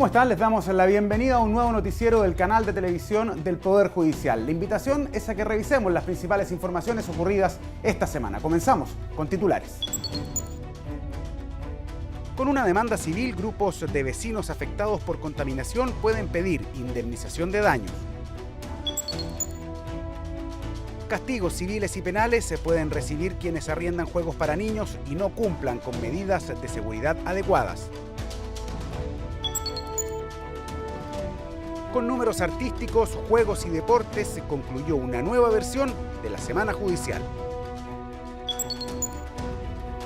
¿Cómo están? Les damos la bienvenida a un nuevo noticiero del canal de televisión del Poder Judicial. La invitación es a que revisemos las principales informaciones ocurridas esta semana. Comenzamos con titulares. Con una demanda civil, grupos de vecinos afectados por contaminación pueden pedir indemnización de daños. Castigos civiles y penales se pueden recibir quienes arriendan juegos para niños y no cumplan con medidas de seguridad adecuadas. Con números artísticos, juegos y deportes se concluyó una nueva versión de la Semana Judicial.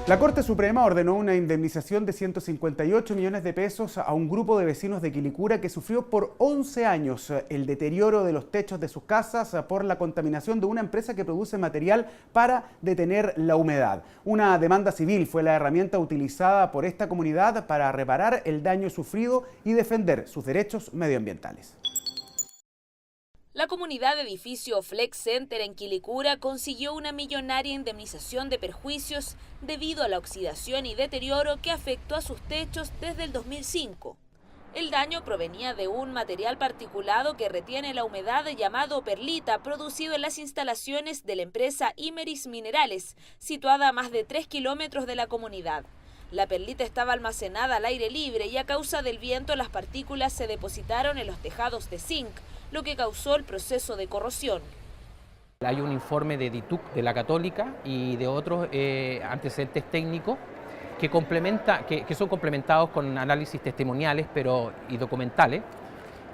La Corte Suprema ordenó una indemnización de 158 millones de pesos a un grupo de vecinos de Quilicura que sufrió por 11 años el deterioro de los techos de sus casas por la contaminación de una empresa que produce material para detener la humedad. Una demanda civil fue la herramienta utilizada por esta comunidad para reparar el daño sufrido y defender sus derechos medioambientales. La comunidad de edificio Flex Center en Quilicura consiguió una millonaria indemnización de perjuicios debido a la oxidación y deterioro que afectó a sus techos desde el 2005. El daño provenía de un material particulado que retiene la humedad llamado perlita, producido en las instalaciones de la empresa Imeris Minerales, situada a más de 3 kilómetros de la comunidad. La perlita estaba almacenada al aire libre y a causa del viento las partículas se depositaron en los tejados de zinc, lo que causó el proceso de corrosión. Hay un informe de DITUC de la Católica y de otros antecedentes técnicos que son complementados con análisis testimoniales y documentales,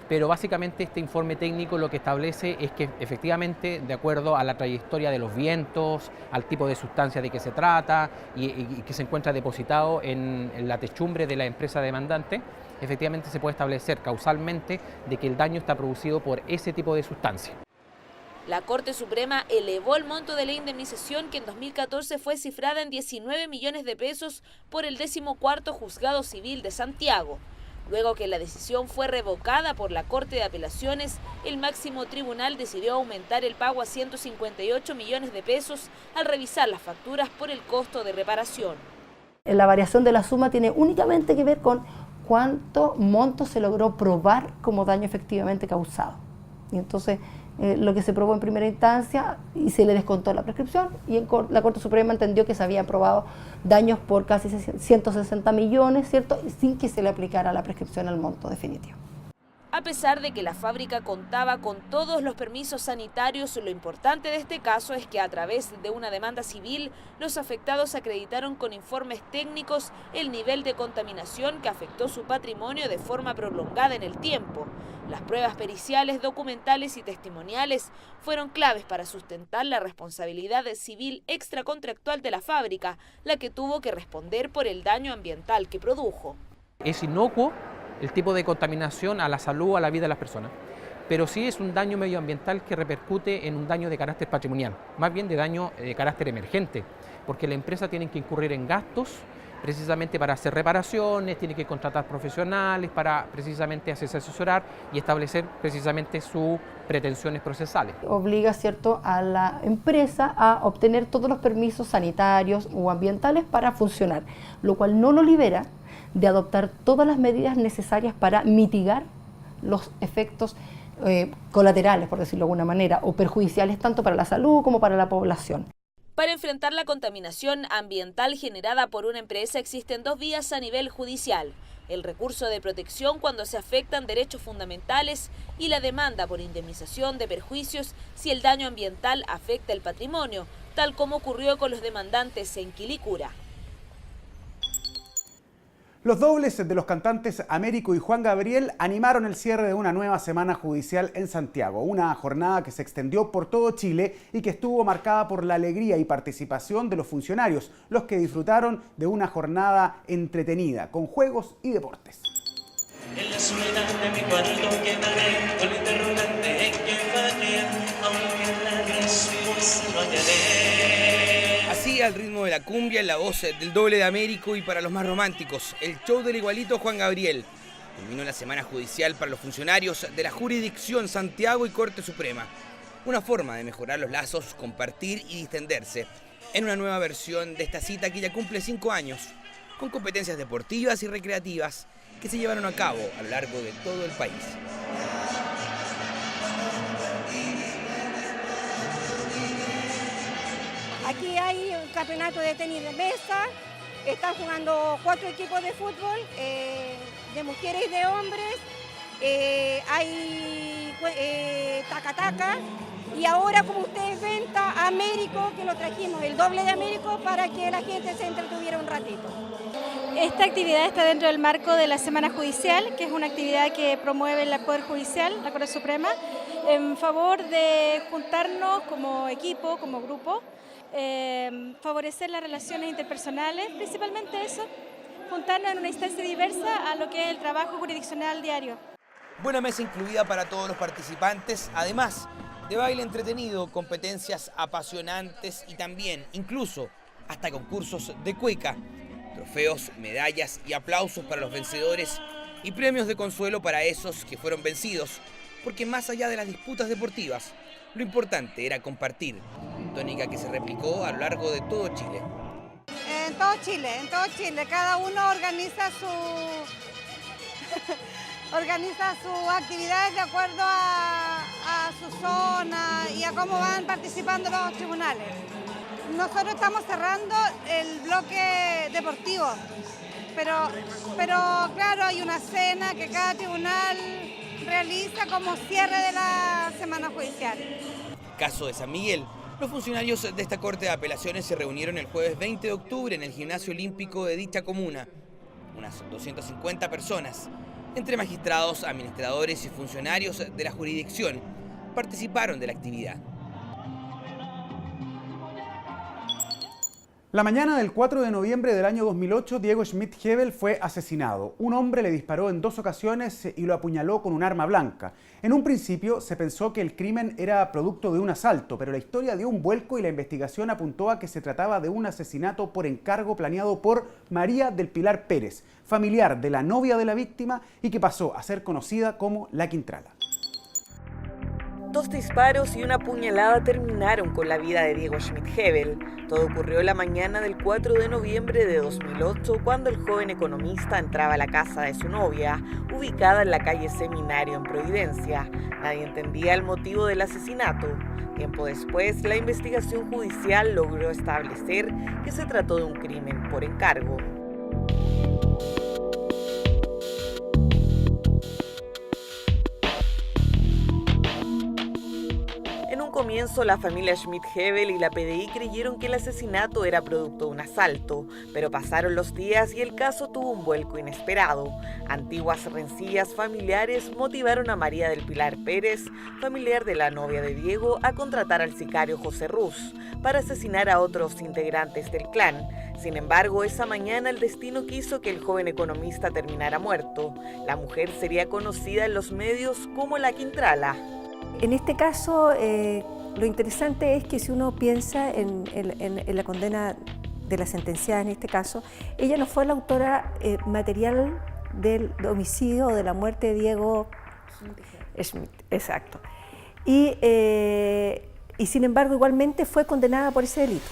pero básicamente este informe técnico lo que establece es que efectivamente, de acuerdo a la trayectoria de los vientos, al tipo de sustancia de que se trata y que se encuentra depositado en la techumbre de la empresa demandante, efectivamente se puede establecer causalmente de que el daño está producido por ese tipo de sustancia. La Corte Suprema elevó el monto de la indemnización, que en 2014 fue cifrada en 19 millones de pesos por el 14º Juzgado Civil de Santiago. Luego que la decisión fue revocada por la Corte de Apelaciones, el máximo tribunal decidió aumentar el pago a 158 millones de pesos al revisar las facturas por el costo de reparación. La variación de la suma tiene únicamente que ver con cuánto monto se logró probar como daño efectivamente causado. Y entonces lo que se probó en primera instancia y se le descontó la prescripción, y la Corte Suprema entendió que se habían probado daños por casi 160 millones, ¿cierto?, sin que se le aplicara la prescripción al monto definitivo. A pesar de que la fábrica contaba con todos los permisos sanitarios, lo importante de este caso es que a través de una demanda civil, los afectados acreditaron con informes técnicos el nivel de contaminación que afectó su patrimonio de forma prolongada en el tiempo. Las pruebas periciales, documentales y testimoniales fueron claves para sustentar la responsabilidad civil extracontractual de la fábrica, la que tuvo que responder por el daño ambiental que produjo. Es inocuo el tipo de contaminación a la salud o a la vida de las personas, pero sí es un daño medioambiental que repercute en un daño de carácter patrimonial, más bien de daño de carácter emergente, porque la empresa tiene que incurrir en gastos precisamente para hacer reparaciones, tiene que contratar profesionales para precisamente hacerse asesorar y establecer precisamente sus pretensiones procesales. Obliga, ¿cierto?, a la empresa a obtener todos los permisos sanitarios o ambientales para funcionar, lo cual no lo libera de adoptar todas las medidas necesarias para mitigar los efectos colaterales, por decirlo de alguna manera, o perjudiciales tanto para la salud como para la población. Para enfrentar la contaminación ambiental generada por una empresa existen dos vías a nivel judicial: el recurso de protección cuando se afectan derechos fundamentales y la demanda por indemnización de perjuicios si el daño ambiental afecta el patrimonio, tal como ocurrió con los demandantes en Quilicura. Los dobles de los cantantes Américo y Juan Gabriel animaron el cierre de una nueva semana judicial en Santiago, una jornada que se extendió por todo Chile y que estuvo marcada por la alegría y participación de los funcionarios, los que disfrutaron de una jornada entretenida, con juegos y deportes. En la soledad de mi cuarto quedaré con el interrogante en que fallé, aunque en la respuesta no hallaré. Así, al ritmo de la cumbia, en la voz del doble de Américo y para los más románticos, el show del igualito Juan Gabriel. Terminó la semana judicial para los funcionarios de la jurisdicción Santiago y Corte Suprema. Una forma de mejorar los lazos, compartir y distenderse en una nueva versión de esta cita que ya cumple 5 años, con competencias deportivas y recreativas, que se llevaron a cabo a lo largo de todo el país. Aquí hay un campeonato de tenis de mesa, están jugando 4 equipos de fútbol, de mujeres y de hombres, hay taca-taca, y ahora, como ustedes ven, está Américo, que lo trajimos, el doble de Américo, para que la gente se entretuviera un ratito. Esta actividad está dentro del marco de la Semana Judicial, que es una actividad que promueve el Poder Judicial, la Corte Suprema, en favor de juntarnos como equipo, como grupo, favorecer las relaciones interpersonales, principalmente eso, juntarnos en una instancia diversa a lo que es el trabajo jurisdiccional diario. Buena mesa incluida para todos los participantes, además de baile entretenido, competencias apasionantes y también, incluso, hasta concursos de cueca, trofeos, medallas y aplausos para los vencedores y premios de consuelo para esos que fueron vencidos, porque más allá de las disputas deportivas, lo importante era compartir, tónica que se replicó a lo largo de todo Chile. En todo Chile, cada uno organiza sus actividades de acuerdo a su zona y a cómo van participando los tribunales. Nosotros estamos cerrando el bloque deportivo, pero claro, hay una cena que cada tribunal realiza como cierre de la semana judicial. Caso de San Miguel, los funcionarios de esta Corte de Apelaciones se reunieron el jueves 20 de octubre en el gimnasio olímpico de dicha comuna. Unas 250 personas, entre magistrados, administradores y funcionarios de la jurisdicción, participaron de la actividad. La mañana del 4 de noviembre del año 2008, Diego Schmidt-Hebel fue asesinado. Un hombre le disparó en 2 ocasiones y lo apuñaló con un arma blanca. En un principio se pensó que el crimen era producto de un asalto, pero la historia dio un vuelco y la investigación apuntó a que se trataba de un asesinato por encargo planeado por María del Pilar Pérez, familiar de la novia de la víctima y que pasó a ser conocida como La Quintrala. 2 disparos y una puñalada terminaron con la vida de Diego Schmidt-Hebel. Todo ocurrió la mañana del 4 de noviembre de 2008, cuando el joven economista entraba a la casa de su novia, ubicada en la calle Seminario en Providencia. Nadie entendía el motivo del asesinato. Tiempo después, la investigación judicial logró establecer que se trató de un crimen por encargo. Comienzo, la familia Schmidt-Hebel y la PDI creyeron que el asesinato era producto de un asalto, pero pasaron los días y el caso tuvo un vuelco inesperado. Antiguas rencillas familiares motivaron a María del Pilar Pérez, familiar de la novia de Diego, a contratar al sicario José Ruz para asesinar a otros integrantes del clan. Sin embargo, esa mañana el destino quiso que el joven economista terminara muerto. La mujer sería conocida en los medios como La Quintrala. En este caso, lo interesante es que si uno piensa en la condena de la sentenciada en este caso, ella no fue la autora material del homicidio o de la muerte de Diego Schmidt. Exacto. Y sin embargo, igualmente fue condenada por ese delito.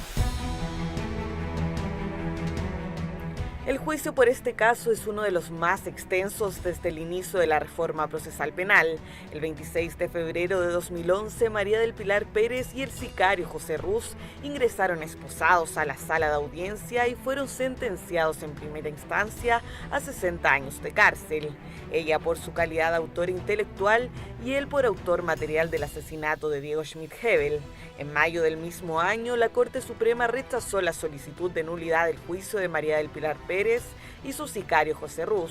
El juicio por este caso es uno de los más extensos desde el inicio de la reforma procesal penal. El 26 de febrero de 2011, María del Pilar Pérez y el sicario José Ruz ingresaron esposados a la sala de audiencia y fueron sentenciados en primera instancia a 60 años de cárcel. Ella por su calidad de autor intelectual y él por autor material del asesinato de Diego Schmidt-Hebel. En mayo del mismo año, la Corte Suprema rechazó la solicitud de nulidad del juicio de María del Pilar Pérez y su sicario José Ruz,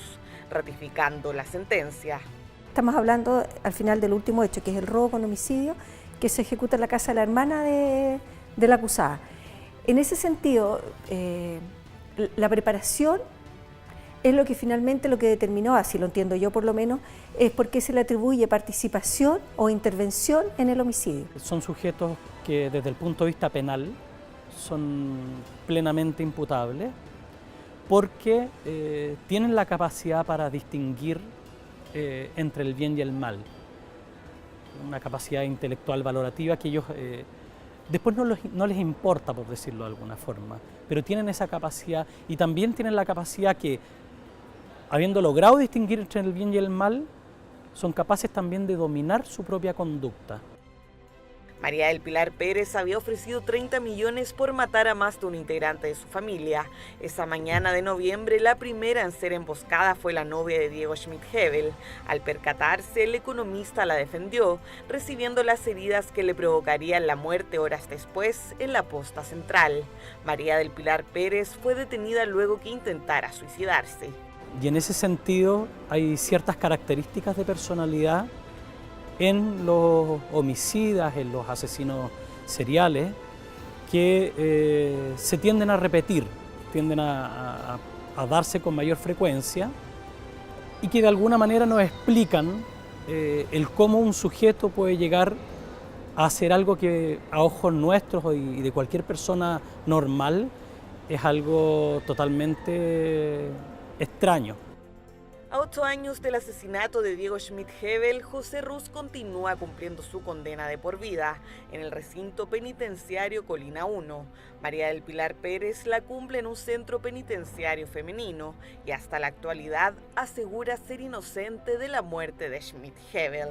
ratificando la sentencia. Estamos hablando al final del último hecho, que es el robo con homicidio, que se ejecuta en la casa de la hermana de la acusada. En ese sentido, la preparación es lo que finalmente lo que determinó, así lo entiendo yo por lo menos, es porque se le atribuye participación o intervención en el homicidio. Son sujetos que desde el punto de vista penal son plenamente imputables porque tienen la capacidad para distinguir entre el bien y el mal. Una capacidad intelectual valorativa que ellos después no les importa, por decirlo de alguna forma, pero tienen esa capacidad y también tienen la capacidad que habiendo logrado distinguir entre el bien y el mal, son capaces también de dominar su propia conducta. María del Pilar Pérez había ofrecido 30 millones por matar a más de un integrante de su familia. Esa mañana de noviembre, la primera en ser emboscada fue la novia de Diego Schmidt-Hebel. Al percatarse, el economista la defendió, recibiendo las heridas que le provocarían la muerte horas después en la posta central. María del Pilar Pérez fue detenida luego que intentara suicidarse. Y en ese sentido hay ciertas características de personalidad en los homicidas, en los asesinos seriales, que se tienden a repetir, tienden a darse con mayor frecuencia y que de alguna manera nos explican el cómo un sujeto puede llegar a hacer algo que a ojos nuestros y de cualquier persona normal es algo totalmente extraño. A 8 años del asesinato de Diego Schmidt-Hebel, José Ruz continúa cumpliendo su condena de por vida en el recinto penitenciario Colina 1. María del Pilar Pérez la cumple en un centro penitenciario femenino y hasta la actualidad asegura ser inocente de la muerte de Schmidt-Hebel.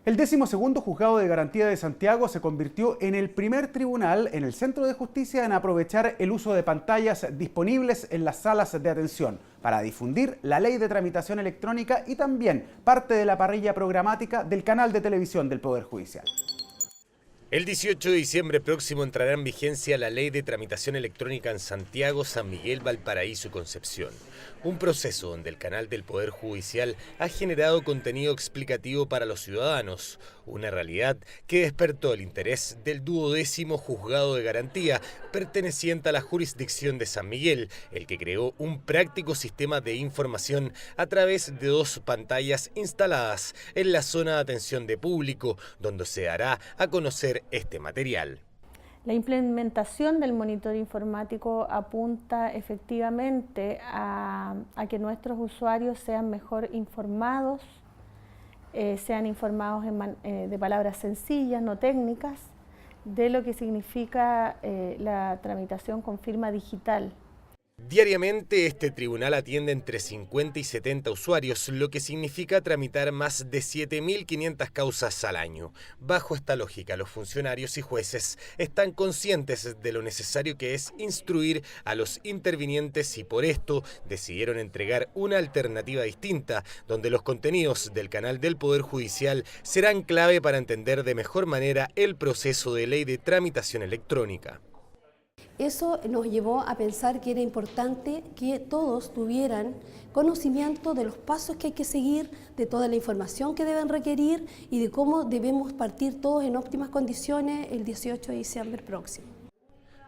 El 12º Juzgado de Garantía de Santiago se convirtió en el primer tribunal en el Centro de Justicia en aprovechar el uso de pantallas disponibles en las salas de atención para difundir la ley de tramitación electrónica y también parte de la parrilla programática del canal de televisión del Poder Judicial. El 18 de diciembre próximo entrará en vigencia la Ley de Tramitación Electrónica en Santiago, San Miguel, Valparaíso y Concepción. Un proceso donde el canal del Poder Judicial ha generado contenido explicativo para los ciudadanos, una realidad que despertó el interés del 12º Juzgado de Garantía, perteneciente a la jurisdicción de San Miguel, el que creó un práctico sistema de información a través de 2 pantallas instaladas en la zona de atención de público, donde se dará a conocer este material. La implementación del monitor informático apunta efectivamente a que nuestros usuarios sean mejor informados, sean informados de palabras sencillas, no técnicas, de lo que significa la tramitación con firma digital. Diariamente este tribunal atiende entre 50 y 70 usuarios, lo que significa tramitar más de 7.500 causas al año. Bajo esta lógica, los funcionarios y jueces están conscientes de lo necesario que es instruir a los intervinientes y por esto decidieron entregar una alternativa distinta, donde los contenidos del canal del Poder Judicial serán clave para entender de mejor manera el proceso de ley de tramitación electrónica. Eso nos llevó a pensar que era importante que todos tuvieran conocimiento de los pasos que hay que seguir, de toda la información que deben requerir y de cómo debemos partir todos en óptimas condiciones el 18 de diciembre próximo.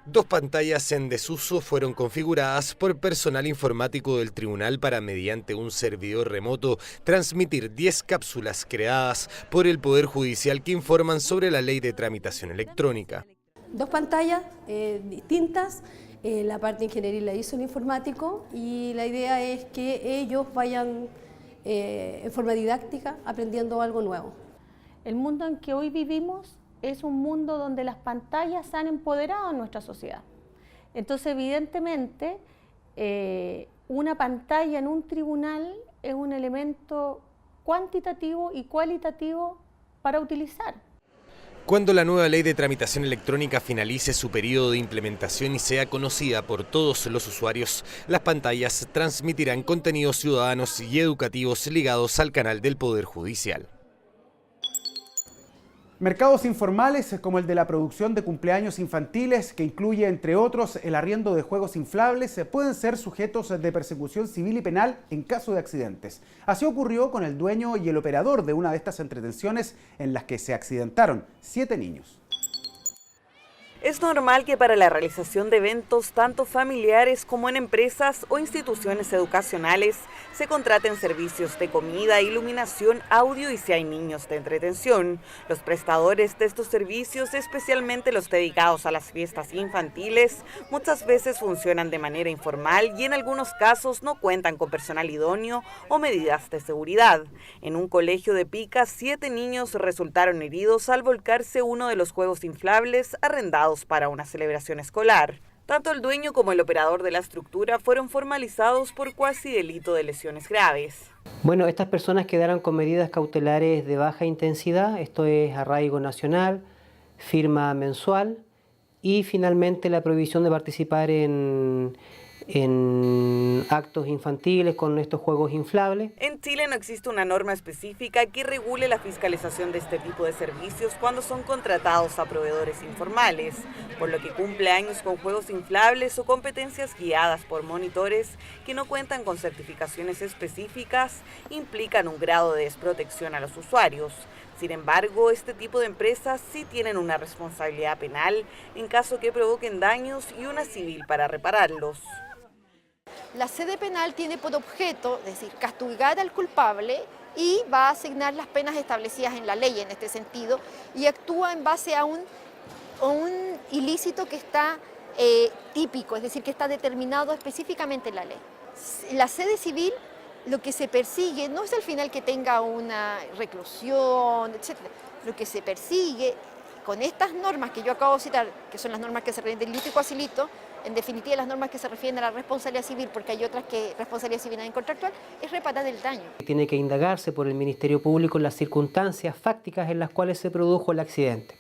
2 pantallas en desuso fueron configuradas por personal informático del tribunal para, mediante un servidor remoto, transmitir 10 cápsulas creadas por el Poder Judicial que informan sobre la ley de tramitación electrónica. 2 pantallas distintas, la parte de ingeniería la hizo el informático y la idea es que ellos vayan en forma didáctica aprendiendo algo nuevo. El mundo en que hoy vivimos es un mundo donde las pantallas han empoderado a nuestra sociedad. Entonces, evidentemente, una pantalla en un tribunal es un elemento cuantitativo y cualitativo para utilizar. Cuando la nueva ley de tramitación electrónica finalice su periodo de implementación y sea conocida por todos los usuarios, las pantallas transmitirán contenidos ciudadanos y educativos ligados al canal del Poder Judicial. Mercados informales como el de la producción de cumpleaños infantiles, que incluye entre otros el arriendo de juegos inflables, pueden ser sujetos de persecución civil y penal en caso de accidentes. Así ocurrió con el dueño y el operador de una de estas entretenciones en las que se accidentaron 7 niños. Es normal que para la realización de eventos, tanto familiares como en empresas o instituciones educacionales, se contraten servicios de comida, iluminación, audio y si hay niños de entretención. Los prestadores de estos servicios, especialmente los dedicados a las fiestas infantiles, muchas veces funcionan de manera informal y en algunos casos no cuentan con personal idóneo o medidas de seguridad. En un colegio de Pica, 7 niños resultaron heridos al volcarse uno de los juegos inflables arrendados preparados para una celebración escolar. Tanto el dueño como el operador de la estructura fueron formalizados por cuasi delito de lesiones graves. Bueno, estas personas quedaron con medidas cautelares de baja intensidad, esto es arraigo nacional, firma mensual y finalmente la prohibición de participar en actos infantiles con estos juegos inflables. En Chile no existe una norma específica que regule la fiscalización de este tipo de servicios cuando son contratados a proveedores informales, por lo que cumple años con juegos inflables o competencias guiadas por monitores que no cuentan con certificaciones específicas implican un grado de desprotección a los usuarios. Sin embargo, este tipo de empresas sí tienen una responsabilidad penal en caso que provoquen daños y una civil para repararlos. La sede penal tiene por objeto, es decir, castigar al culpable y va a asignar las penas establecidas en la ley en este sentido y actúa en base a un ilícito que está típico, es decir, que está determinado específicamente en la ley. La sede civil lo que se persigue no es al final que tenga una reclusión, etc. Lo que se persigue con estas normas que yo acabo de citar, que son las normas que se refieren delito y cuasilito, en definitiva las normas que se refieren a la responsabilidad civil, porque hay otras que responsabilidad civil y contractual, es reparar el daño. Tiene que indagarse por el Ministerio Público las circunstancias fácticas en las cuales se produjo el accidente.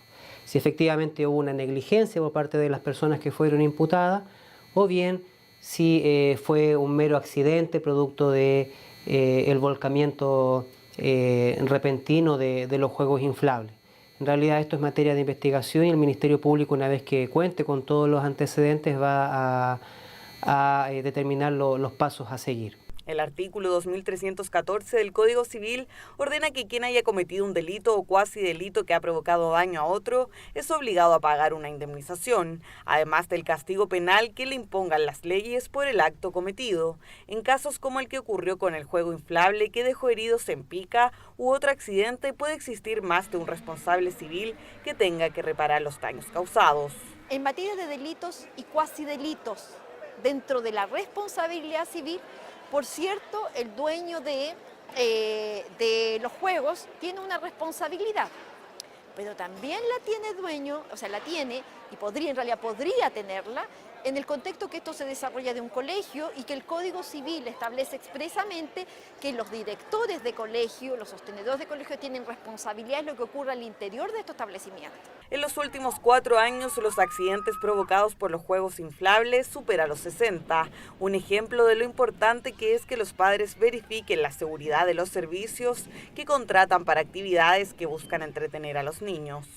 Si efectivamente hubo una negligencia por parte de las personas que fueron imputadas, o bien si fue un mero accidente producto de el volcamiento repentino de los juegos inflables. En realidad esto es materia de investigación y el Ministerio Público, una vez que cuente con todos los antecedentes, va a determinar los pasos a seguir. El artículo 2314 del Código Civil ordena que quien haya cometido un delito o cuasi delito que ha provocado daño a otro es obligado a pagar una indemnización, además del castigo penal que le impongan las leyes por el acto cometido. En casos como el que ocurrió con el juego inflable que dejó heridos en Pica u otro accidente, puede existir más de un responsable civil que tenga que reparar los daños causados. En materia de delitos y cuasi delitos, dentro de la responsabilidad civil, por cierto, el dueño de los juegos tiene una responsabilidad, pero también la tiene dueño, o sea, la tiene y en realidad podría tenerla en el contexto que esto se desarrolla de un colegio y que el Código Civil establece expresamente que los directores de colegio, los sostenedores de colegio tienen responsabilidad en lo que ocurra al interior de estos establecimientos. En los últimos 4 años, los accidentes provocados por los juegos inflables superan los 60. Un ejemplo de lo importante que es que los padres verifiquen la seguridad de los servicios que contratan para actividades que buscan entretener a los niños.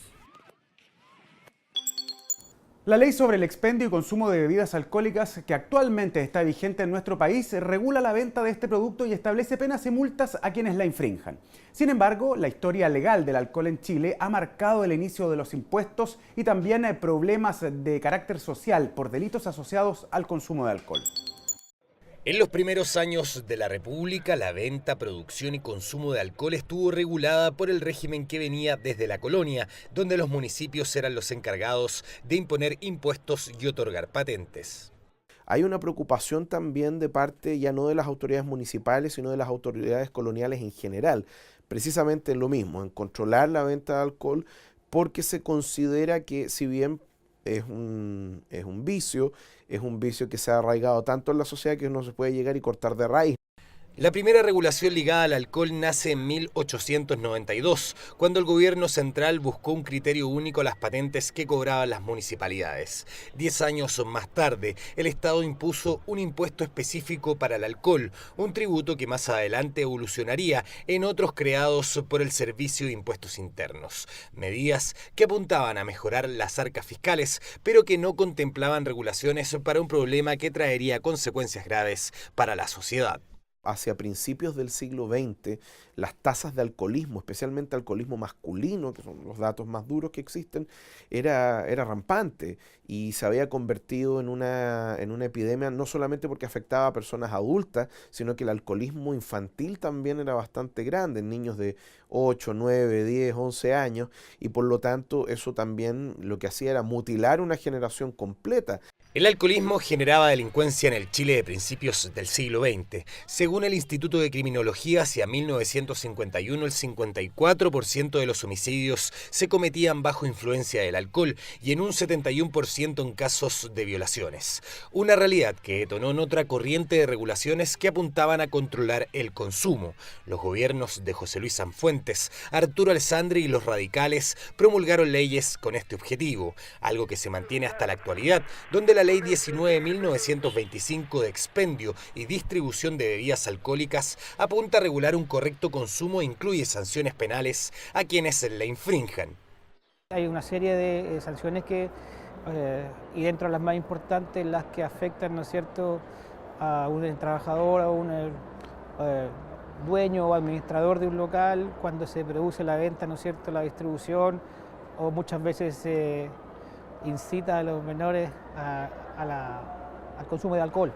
La ley sobre el expendio y consumo de bebidas alcohólicas que actualmente está vigente en nuestro país regula la venta de este producto y establece penas y multas a quienes la infrinjan. Sin embargo, la historia legal del alcohol en Chile ha marcado el inicio de los impuestos y también problemas de carácter social por delitos asociados al consumo de alcohol. En los primeros años de la República, la venta, producción y consumo de alcohol estuvo regulada por el régimen que venía desde la colonia, donde los municipios eran los encargados de imponer impuestos y otorgar patentes. Hay una preocupación también de parte ya no de las autoridades municipales, sino de las autoridades coloniales en general, precisamente en lo mismo, en controlar la venta de alcohol, porque se considera que si bien es un vicio que se ha arraigado tanto en la sociedad que no se puede llegar y cortar de raíz. La primera regulación ligada al alcohol nace en 1892, cuando el gobierno central buscó un criterio único a las patentes que cobraban las municipalidades. 10 años más tarde, el Estado impuso un impuesto específico para el alcohol, un tributo que más adelante evolucionaría en otros creados por el Servicio de Impuestos Internos. Medidas que apuntaban a mejorar las arcas fiscales, pero que no contemplaban regulaciones para un problema que traería consecuencias graves para la sociedad. Hacia principios del siglo XX, las tasas de alcoholismo, especialmente alcoholismo masculino, que son los datos más duros que existen, era rampante y se había convertido en una epidemia, no solamente porque afectaba a personas adultas, sino que el alcoholismo infantil también era bastante grande, en niños de 8, 9, 10, 11 años, y por lo tanto eso también lo que hacía era mutilar una generación completa. El alcoholismo generaba delincuencia en el Chile de principios del siglo XX. Según el Instituto de Criminología, hacia 1951 el 54% de los homicidios se cometían bajo influencia del alcohol y en un 71% en casos de violaciones. Una realidad que detonó en otra corriente de regulaciones que apuntaban a controlar el consumo. Los gobiernos de José Luis Sanfuentes, Arturo Alessandri y los radicales promulgaron leyes con este objetivo, algo que se mantiene hasta la actualidad, donde la Ley 19.1925 de expendio y distribución de bebidas alcohólicas apunta a regular un correcto consumo e incluye sanciones penales a quienes la infrinjan. Hay una serie de sanciones y dentro de las más importantes, las que afectan, ¿no es cierto?, a un trabajador, a un dueño o administrador de un local cuando se produce la venta, ¿no es cierto?, la distribución, o muchas veces se incita a los menores al consumo de alcohol.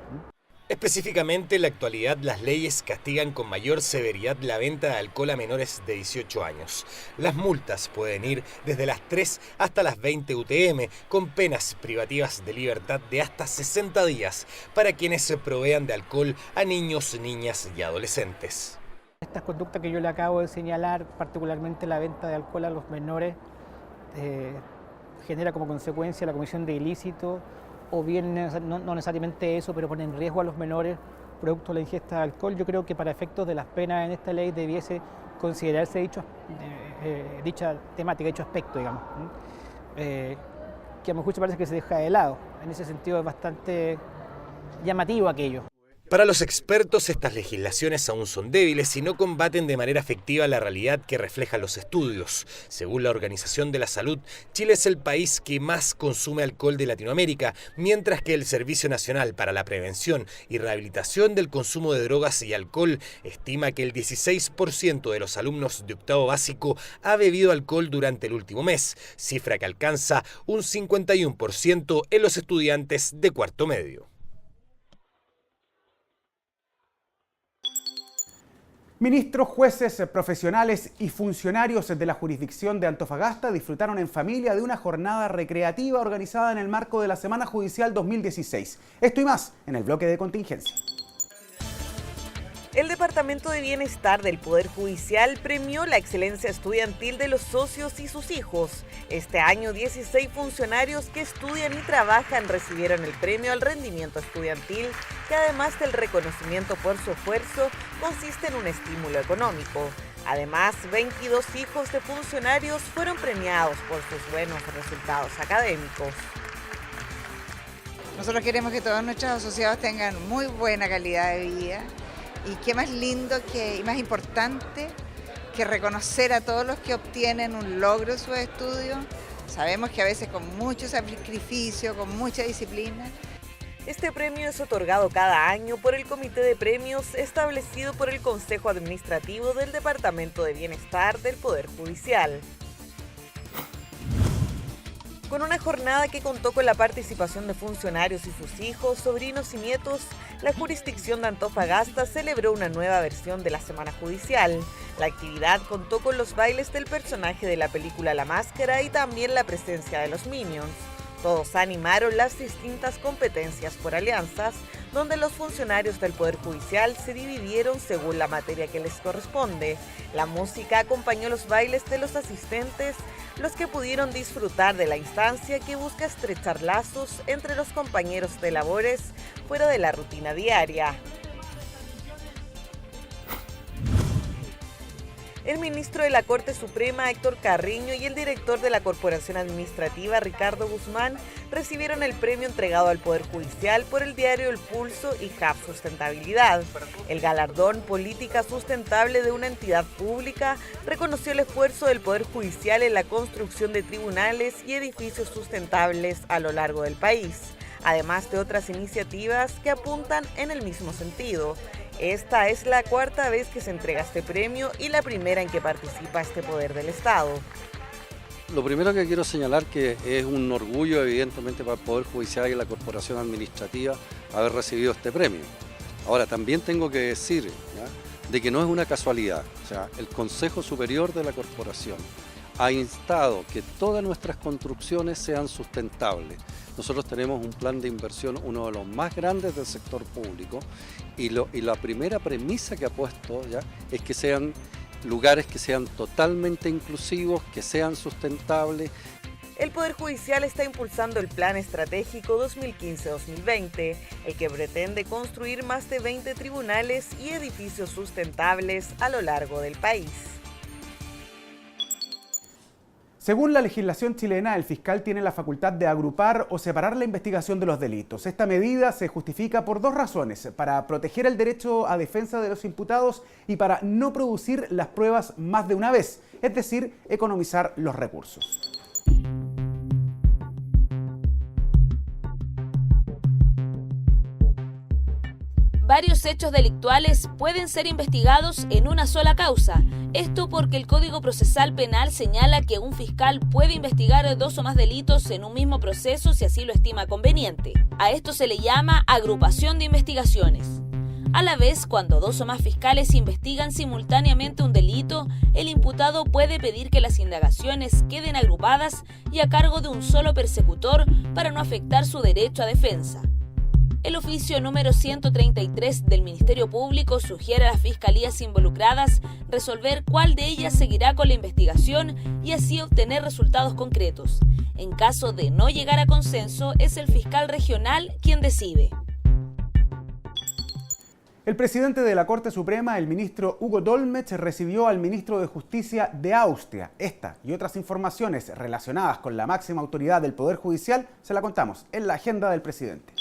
Específicamente, en la actualidad, las leyes castigan con mayor severidad la venta de alcohol a menores de 18 años. Las multas pueden ir desde las 3 hasta las 20 UTM, con penas privativas de libertad de hasta 60 días para quienes se provean de alcohol a niños, niñas y adolescentes. Estas conductas que yo le acabo de señalar, particularmente la venta de alcohol a los menores, genera como consecuencia la comisión de ilícito, o bien no necesariamente eso, pero pone en riesgo a los menores producto de la ingesta de alcohol. Yo creo que para efectos de las penas en esta ley debiese considerarse dicha temática, dicho aspecto, digamos, que a mi juicio parece que se deja de lado. En ese sentido es bastante llamativo aquello. Para los expertos, estas legislaciones aún son débiles y no combaten de manera efectiva la realidad que reflejan los estudios. Según la Organización de la Salud, Chile es el país que más consume alcohol de Latinoamérica, mientras que el Servicio Nacional para la Prevención y Rehabilitación del Consumo de Drogas y Alcohol estima que el 16% de los alumnos de octavo básico ha bebido alcohol durante el último mes, cifra que alcanza un 51% en los estudiantes de cuarto medio. Ministros, jueces, profesionales y funcionarios de la jurisdicción de Antofagasta disfrutaron en familia de una jornada recreativa organizada en el marco de la Semana Judicial 2016. Esto y más en el bloque de contingencia. El Departamento de Bienestar del Poder Judicial premió la excelencia estudiantil de los socios y sus hijos. Este año, 16 funcionarios que estudian y trabajan recibieron el premio al rendimiento estudiantil, que además del reconocimiento por su esfuerzo, consiste en un estímulo económico. Además, 22 hijos de funcionarios fueron premiados por sus buenos resultados académicos. Nosotros queremos que todos nuestros asociados tengan muy buena calidad de vida. Y qué más lindo y más importante que reconocer a todos los que obtienen un logro en sus estudios. Sabemos que a veces con mucho sacrificio, con mucha disciplina. Este premio es otorgado cada año por el Comité de Premios establecido por el Consejo Administrativo del Departamento de Bienestar del Poder Judicial. Con una jornada que contó con la participación de funcionarios y sus hijos, sobrinos y nietos, la jurisdicción de Antofagasta celebró una nueva versión de la Semana Judicial. La actividad contó con los bailes del personaje de la película La Máscara y también la presencia de los Minions. Todos animaron las distintas competencias por alianzas, donde los funcionarios del Poder Judicial se dividieron según la materia que les corresponde. La música acompañó los bailes de los asistentes, los que pudieron disfrutar de la instancia que busca estrechar lazos entre los compañeros de labores fuera de la rutina diaria. El ministro de la Corte Suprema, Héctor Carriño, y el director de la Corporación Administrativa, Ricardo Guzmán, recibieron el premio entregado al Poder Judicial por el diario El Pulso y JAP Sustentabilidad. El galardón Política Sustentable de una entidad pública reconoció el esfuerzo del Poder Judicial en la construcción de tribunales y edificios sustentables a lo largo del país, además de otras iniciativas que apuntan en el mismo sentido. Esta es la cuarta vez que se entrega este premio y la primera en que participa este poder del Estado. Lo primero que quiero señalar que es un orgullo evidentemente para el Poder Judicial y la Corporación Administrativa haber recibido este premio. Ahora también tengo que decir de que no es una casualidad, o sea, el Consejo Superior de la Corporación ha instado que todas nuestras construcciones sean sustentables. Nosotros tenemos un plan de inversión, uno de los más grandes del sector público, y la primera premisa que ha puesto ya es que sean lugares que sean totalmente inclusivos, que sean sustentables. El Poder Judicial está impulsando el Plan Estratégico 2015-2020, el que pretende construir más de 20 tribunales y edificios sustentables a lo largo del país. Según la legislación chilena, el fiscal tiene la facultad de agrupar o separar la investigación de los delitos. Esta medida se justifica por dos razones: para proteger el derecho a defensa de los imputados y para no producir las pruebas más de una vez, es decir, economizar los recursos. Varios hechos delictuales pueden ser investigados en una sola causa. Esto porque el Código Procesal Penal señala que un fiscal puede investigar 2 o más delitos en un mismo proceso si así lo estima conveniente. A esto se le llama agrupación de investigaciones. A la vez, cuando 2 o más fiscales investigan simultáneamente un delito, el imputado puede pedir que las indagaciones queden agrupadas y a cargo de un solo persecutor para no afectar su derecho a defensa. El oficio número 133 del Ministerio Público sugiere a las fiscalías involucradas resolver cuál de ellas seguirá con la investigación y así obtener resultados concretos. En caso de no llegar a consenso, es el fiscal regional quien decide. El presidente de la Corte Suprema, el ministro Hugo Dolmetsch, recibió al ministro de Justicia de Austria. Esta y otras informaciones relacionadas con la máxima autoridad del Poder Judicial se la contamos en la agenda del presidente.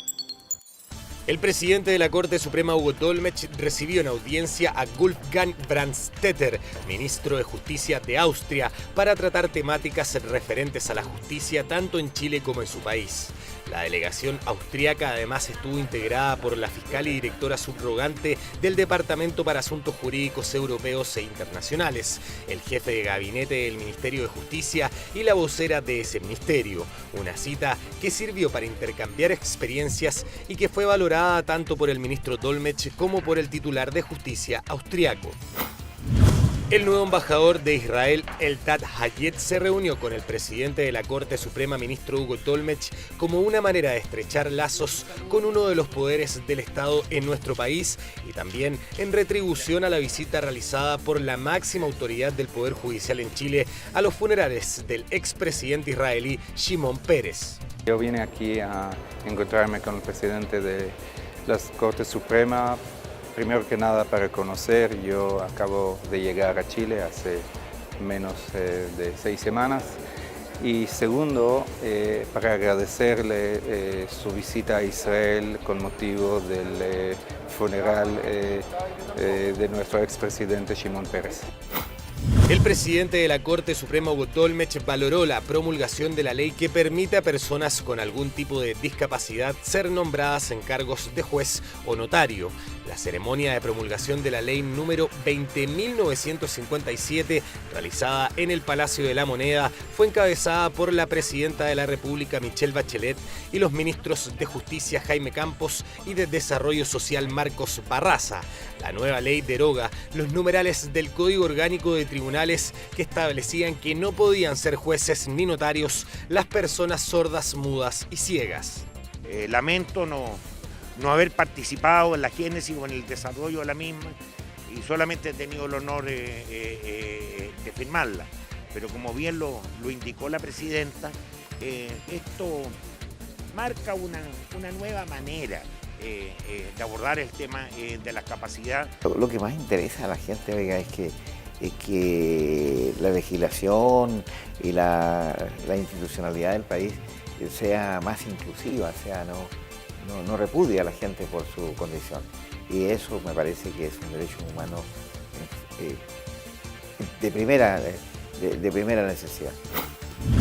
El presidente de la Corte Suprema, Hugo Dolmetsch, recibió en audiencia a Wolfgang Brandstätter, ministro de Justicia de Austria, para tratar temáticas referentes a la justicia tanto en Chile como en su país. La delegación austríaca además estuvo integrada por la fiscal y directora subrogante del Departamento para Asuntos Jurídicos Europeos e Internacionales, el jefe de gabinete del Ministerio de Justicia y la vocera de ese ministerio. Una cita que sirvió para intercambiar experiencias y que fue valorada tanto por el ministro Dolmetsch como por el titular de Justicia austriaco. El nuevo embajador de Israel, Eldad Hayet, se reunió con el presidente de la Corte Suprema, ministro Hugo Dolmetsch, como una manera de estrechar lazos con uno de los poderes del Estado en nuestro país y también en retribución a la visita realizada por la máxima autoridad del Poder Judicial en Chile a los funerales del expresidente israelí Shimon Peres. Yo vine aquí a encontrarme con el presidente de la Corte Suprema. Primero que nada para conocer, yo acabo de llegar a Chile hace menos de 6 semanas. Y segundo, para agradecerle su visita a Israel con motivo del funeral de nuestro expresidente Shimon Peres. El presidente de la Corte Suprema, Hugo Dolmetsch, valoró la promulgación de la ley que permite a personas con algún tipo de discapacidad ser nombradas en cargos de juez o notario. La ceremonia de promulgación de la ley número 20.957, realizada en el Palacio de la Moneda, fue encabezada por la presidenta de la República, Michelle Bachelet, y los ministros de Justicia, Jaime Campos, y de Desarrollo Social, Marcos Barraza. La nueva ley deroga los numerales del Código Orgánico de Tribunales que establecían que no podían ser jueces ni notarios las personas sordas, mudas y ciegas. Lamento no haber participado en la génesis o en el desarrollo de la misma y solamente he tenido el honor de firmarla. Pero como bien lo indicó la presidenta, esto marca una nueva manera de abordar el tema de la capacidad. Lo que más interesa a la gente, oiga, es que la legislación y la institucionalidad del país sea más inclusiva, no repudia a la gente por su condición. Y eso me parece que es un derecho humano de primera necesidad.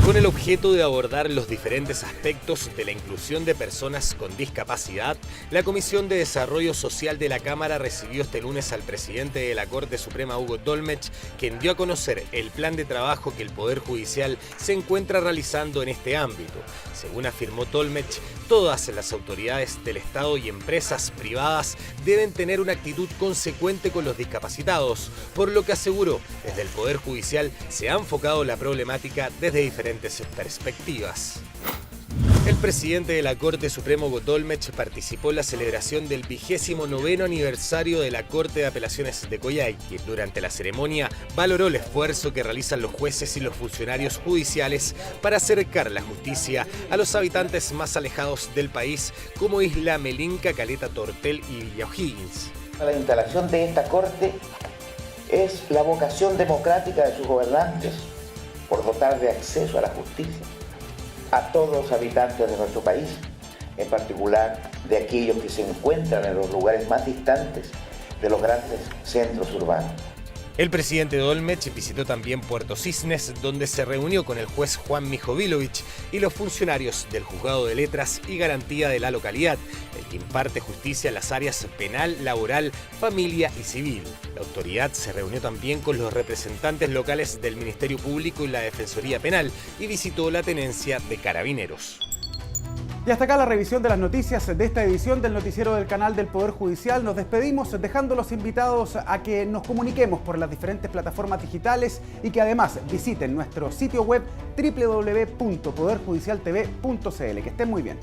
Con el objeto de abordar los diferentes aspectos de la inclusión de personas con discapacidad, la Comisión de Desarrollo Social de la Cámara recibió este lunes al presidente de la Corte Suprema, Hugo Dollmech, quien dio a conocer el plan de trabajo que el Poder Judicial se encuentra realizando en este ámbito. Según afirmó Dollmech, todas las autoridades del Estado y empresas privadas deben tener una actitud consecuente con los discapacitados, por lo que aseguró, desde el Poder Judicial se ha enfocado la problemática desde diferentes perspectivas. El presidente de la Corte Suprema, Hugo Dollmech, participó en la celebración del 29º aniversario de la Corte de Apelaciones de Coyhaique. Durante la ceremonia, valoró el esfuerzo que realizan los jueces y los funcionarios judiciales para acercar la justicia a los habitantes más alejados del país, como Isla Melinca, Caleta, Tortel y Villa O'Higgins. La instalación de esta Corte es la vocación democrática de sus gobernantes por dotar de acceso a la justicia a todos los habitantes de nuestro país, en particular de aquellos que se encuentran en los lugares más distantes de los grandes centros urbanos. El presidente Dollmech visitó también Puerto Cisnes, donde se reunió con el juez Juan Mijovilovich y los funcionarios del Juzgado de Letras y Garantía de la localidad, el que imparte justicia en las áreas penal, laboral, familia y civil. La autoridad se reunió también con los representantes locales del Ministerio Público y la Defensoría Penal y visitó la tenencia de Carabineros. Y hasta acá la revisión de las noticias de esta edición del noticiero del canal del Poder Judicial. Nos despedimos dejándolos invitados a que nos comuniquemos por las diferentes plataformas digitales y que además visiten nuestro sitio web www.poderjudicialtv.cl. Que estén muy bien.